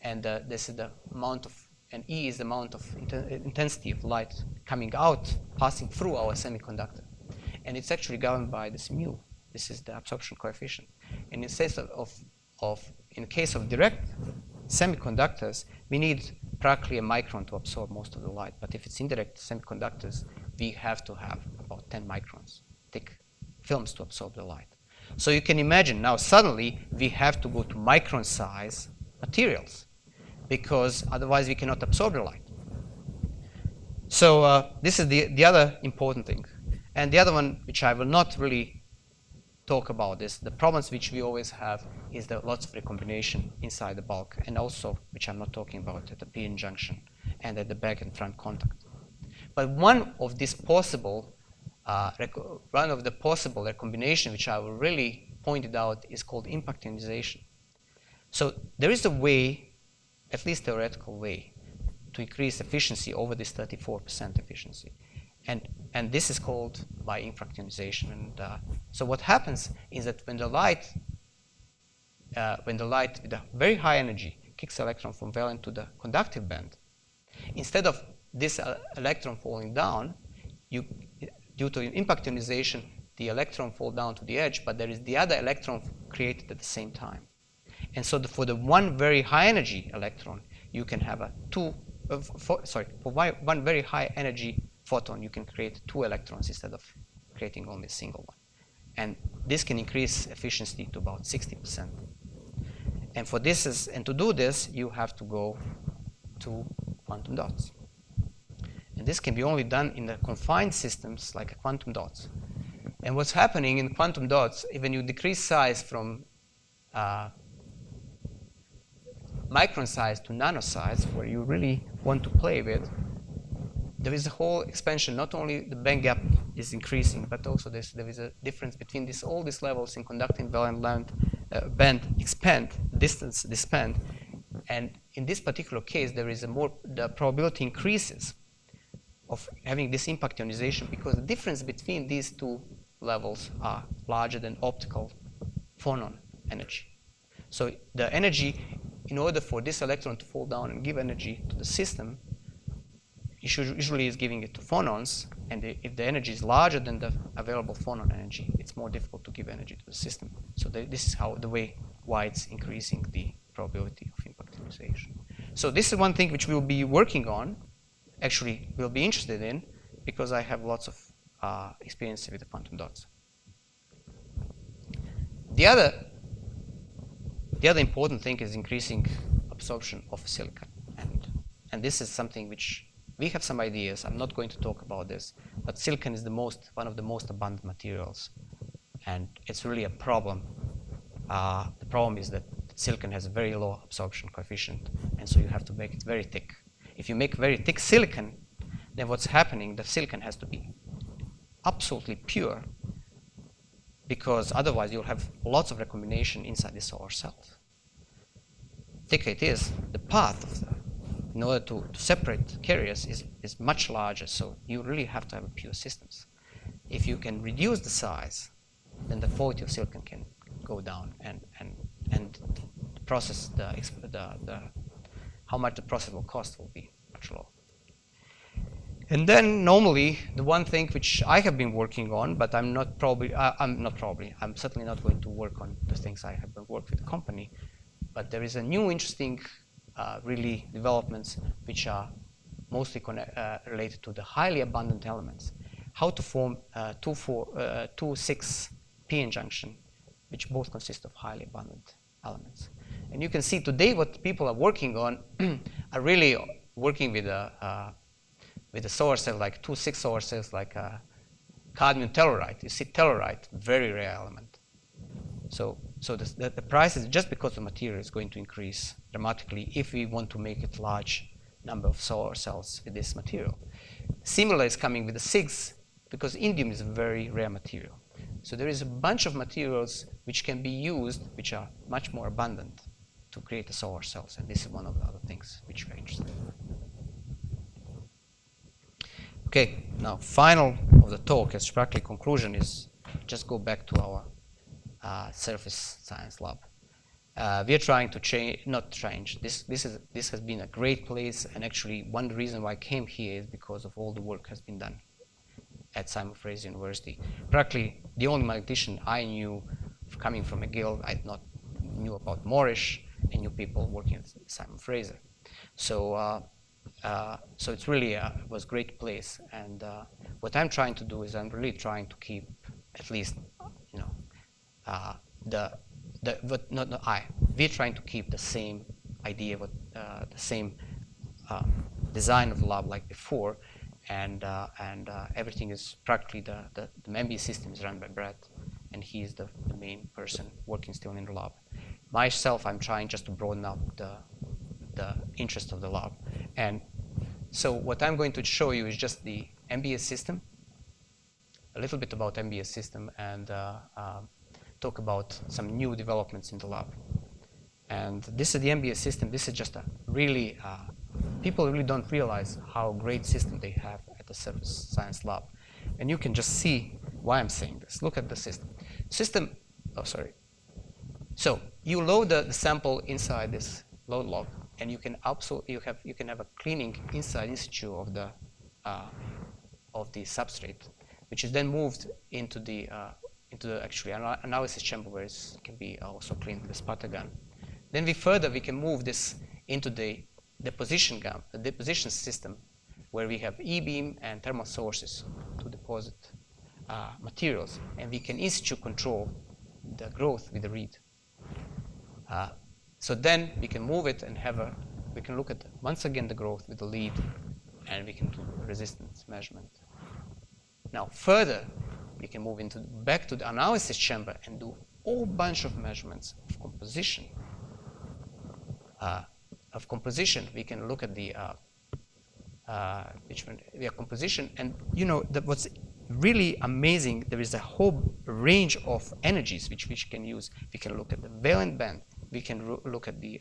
And this is the amount of, and E is the amount of intensity of light coming out, passing through our semiconductor. And it's actually governed by this mu. This is the absorption coefficient. And in case of direct semiconductors, we need practically a micron to absorb most of the light. But if it's indirect semiconductors, we have to have about 10 microns thick films to absorb the light. So you can imagine now suddenly we have to go to micron size materials, because otherwise we cannot absorb the light. So this is the other important thing. And the other one, which I will not really talk about, is the problems which we always have is the lots of recombination inside the bulk, and also, which I'm not talking about, at the p-n junction and at the back and front contact. But one of the possible recombination which I will really pointed out is called impact ionization. So there is a way, at least theoretical way, to increase efficiency over this 34% efficiency. And this is called by impact ionization. And so what happens is that when the light with a very high energy kicks electron from valence to the conductive band, instead of this electron falling down, due to impact ionization, the electron fall down to the edge, but there is the other electron created at the same time. And so for the one very high energy electron, you can have for one very high energy photon, you can create 2 electrons instead of creating only a single one. And this can increase efficiency to about 60%. And to do this, you have to go to quantum dots. And this can be only done in the confined systems like quantum dots. And what's happening in quantum dots, when you decrease size from micron size to nano size, where you really want to play with, there is a whole expansion. Not only the band gap is increasing, but also there is a difference between all these levels in conducting valence band expand, distance expand. And in this particular case, there is the probability increases of having this impact ionization, because the difference between these two levels are larger than optical phonon energy. So the energy, in order for this electron to fall down and give energy to the system, usually is giving it to phonons, and if the energy is larger than the available phonon energy, it's more difficult to give energy to the system. So this is why it's increasing the probability of impact ionization. So this is one thing which we'll be working on, actually we'll be interested in, because I have lots of experience with the quantum dots. The other important thing is increasing absorption of silicon, and this is something which we have some ideas. I'm not going to talk about this, but silicon is one of the most abundant materials, and it's really a problem. The problem is that silicon has a very low absorption coefficient, and so you have to make it very thick. If you make very thick silicon, then what's happening, the silicon has to be absolutely pure, because otherwise you'll have lots of recombination inside the solar cells. Thicker it is, the path in order to separate carriers is much larger, so you really have to have pure systems. If you can reduce the size, then the quality of silicon can go down, and the process, how much the process will cost will be much lower. And then normally the one thing which I have been working on, but I'm certainly not going to work on the things I have been working with the company, but there is a new interesting really developments which are mostly related to the highly abundant elements. How to form 2,6 p-n junction, which both consist of highly abundant elements. And you can see today what people are working on are really working with a solar cell, like 2,6 solar cells, like cadmium telluride. You see telluride, very rare element. So the price is just because the material is going to increase dramatically if we want to make it large number of solar cells with this material. Similar is coming with the SIGs because indium is a very rare material. So there is a bunch of materials which can be used, which are much more abundant to create the solar cells, and this is one of the other things which we're interested in. Okay, now final of the talk, as practically conclusion, is just go back to our surface science lab. We are trying to change, not change. This has been a great place, and actually one reason why I came here is because of all the work has been done at Simon Fraser University. Practically the only mathematician I knew coming from McGill, I knew about Moorish and knew people working at Simon Fraser. So so it's really was a great place. And what I'm trying to do is I'm really trying to keep at least, you know, we're trying to keep the same idea, the same design of the lab like before, and everything is practically the MBA system is run by Brett, and he is the main person working still in the lab. Myself, I'm trying just to broaden up the interest of the lab. And so what I'm going to show you is just the MBA system, a little bit about MBA system, and talk about some new developments in the lab. And this is the MBA system. This is just a really, people really don't realize how great system they have at the surface science lab. And you can just see why I'm saying this. Look at the system. Oh, sorry. So you load the sample inside this load log, and you can also you can have a cleaning inside in situ of the substrate, which is then moved into the actually analysis chamber where it can be also cleaned with the sputter gun. Then we can move this into the deposition gun, the deposition system, where we have E-beam and thermal sources to deposit materials, and we can in situ control the growth with the read. So then we can move it and we can look at once again the growth with the lead, and we can do resistance measurement. Now further, we can move back to the analysis chamber and do a whole bunch of measurements of composition. We can look at the composition, and you know what's really amazing. There is a whole range of energies which we can use. We can look at the valence band. We can look at the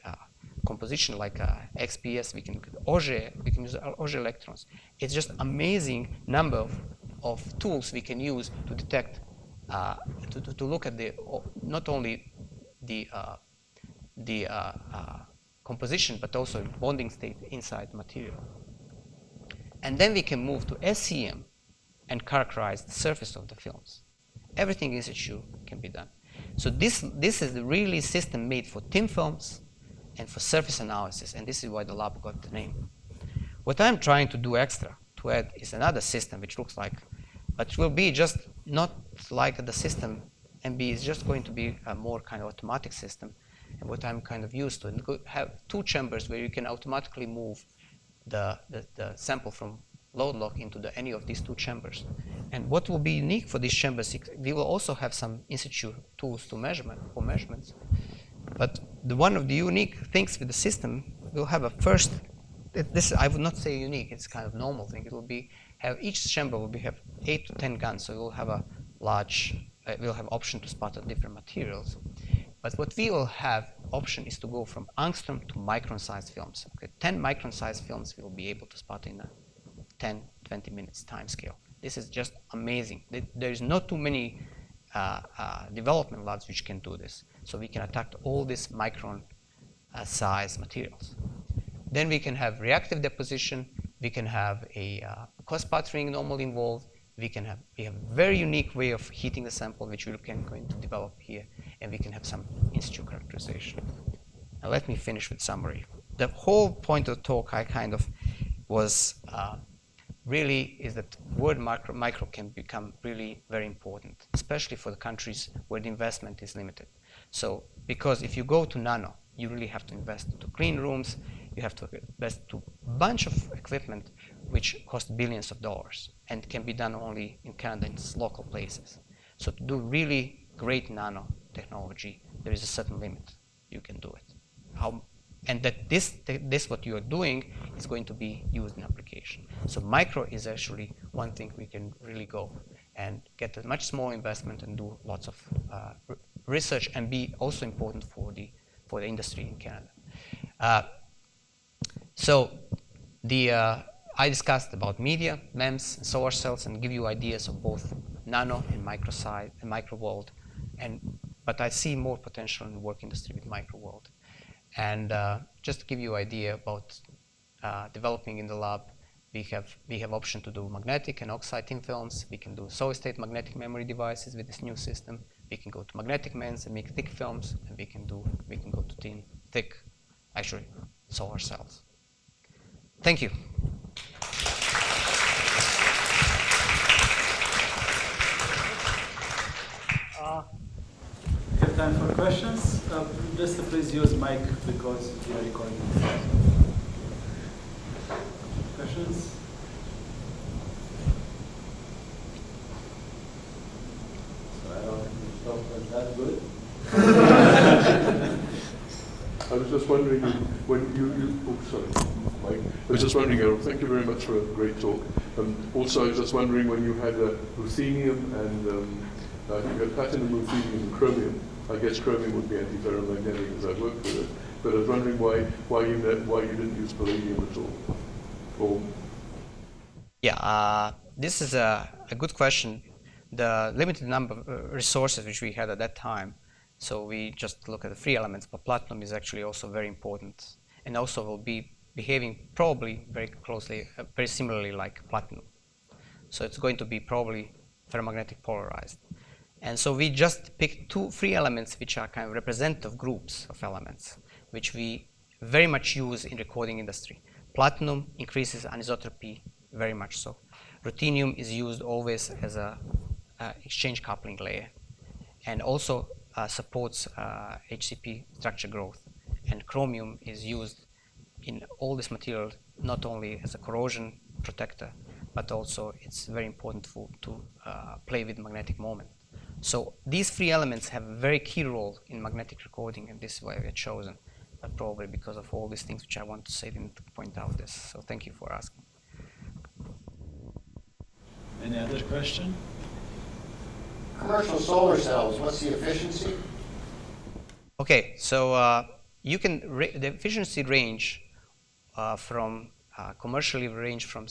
composition like XPS. We can look at Auger. We can use Auger electrons. It's just amazing number of tools we can use to detect, to look at not only the composition, but also bonding state inside the material. And then we can move to SEM and characterize the surface of the films. Everything in situ can be done. So this is the really system made for thin films and for surface analysis, and this is why the lab got the name. What I'm trying to do extra to add is another system which looks like, but it will be just not like the system MB is just going to be a more kind of automatic system, and what I'm kind of used to. And have two chambers where you can automatically move the sample from load log into any of these two chambers. And what will be unique for these chambers, we will also have some in situ tools for measurements. But one of the unique things with the system, we'll have a first, this I would not say unique, it's kind of normal thing. It will be, each chamber will have 8 to 10 guns, so we'll have a large, we'll have option to spot on different materials. But what we will have option is to go from angstrom to micron size films. Okay, 10 micron size films we will be able to spot in a 10-20 minutes time scale. This is just amazing. There is not too many development labs which can do this. So we can attack all these micron size materials. Then we can have reactive deposition. We can have a co-sputtering normally involved. We have a very unique way of heating the sample, which we're going to develop here, and we can have some in situ characterization. Now let me finish with summary. The whole point of the talk I kind of was really is that word micro can become really very important, especially for the countries where the investment is limited. So because if you go to nano, you really have to invest to clean rooms, you have to invest to a bunch of equipment which cost billions of dollars and can be done only in Canada in local places. So to do really great nano technology, there is a certain limit. You can do it. And that this what you are doing is going to be used in application. So micro is actually one thing we can really go and get a much small investment and do lots of research and be also important for the industry in Canada. I discussed about media, MEMS, and solar cells, and give you ideas of both nano and micro side and micro world. But I see more potential in the work industry with micro world. And just to give you an idea about developing in the lab, we have option to do magnetic and oxide thin films. We can do Solidstate magnetic memory devices with this new system. We can go to magnetic MEMS and make thick films, and we can go to thick, actually, solar cells. Thank you. We have time for questions. Just please use mic because we are recording. Questions? So I don't know if that's good. I was just wondering when Mike. I was just wondering, Erol, thank you very much for a great talk. Also, I was just wondering when you had ruthenium and I think you had platinum, ruthenium, and chromium. I guess chromium would be antiferromagnetic because I worked with it. But I was wondering why you didn't use palladium at all. Or Yeah, this is a good question. The limited number of resources which we had at that time, so we just look at the free elements, but platinum is actually also very important and also will be behaving probably very closely, very similarly like platinum. So it's going to be probably ferromagnetic polarized. And so we just picked two free elements which are kind of representative groups of elements, which we very much use in recording industry. Platinum increases anisotropy very much so. Ruthenium is used always as a exchange coupling layer and also supports HCP structure growth. And chromium is used in all this material not only as a corrosion protector, but also it's very important to play with magnetic moment. So these three elements have a very key role in magnetic recording, and this is why we are chosen, but probably because of all these things which I want to say, didn't point out this. So thank you for asking. Any other question? Commercial solar cells, what's the efficiency? Okay, so you can the efficiency range from commercially range from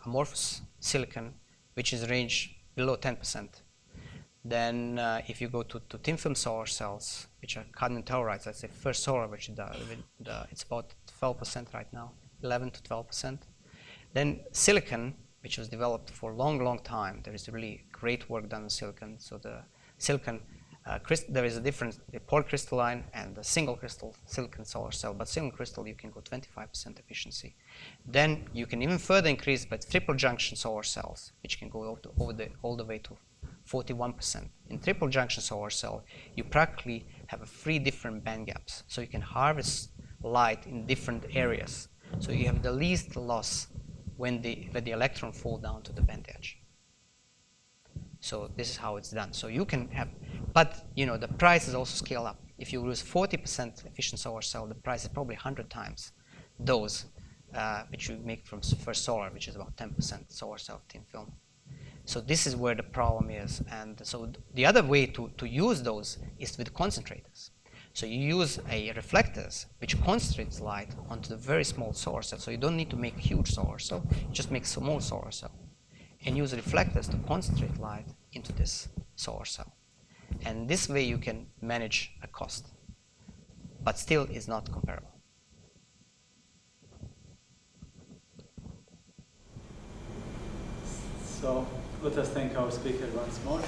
amorphous silicon, which is range below 10%. Then if you go to thin film solar cells, which are cadmium tellurides, let's say First Solar, which it's about 12% right now, 11 to 12%. Then silicon, which was developed for a long time. There is really great work done on silicon. So the silicon, there is a difference, the polycrystalline and the single crystal silicon solar cell, but single crystal you can go 25% efficiency. Then you can even further increase by triple junction solar cells, which can go all the way to 41%. In triple junction solar cell, you practically have 3 different band gaps. So you can harvest light in different areas. So you have the least loss when the electron fall down to the band edge. So this is how it's done. So you can have, but the price is also scale up. If you use 40% efficient solar cell, the price is probably 100 times those which you make from First Solar, which is about 10% solar cell thin film. So this is where the problem is. And so the other way to use those is with concentrators. So you use a reflectors which concentrates light onto the very small solar cell. So you don't need to make a huge solar cell, you just make a small solar cell. And use reflectors to concentrate light into this solar cell. And this way you can manage a cost, but still is not comparable. So let us thank our speaker once more.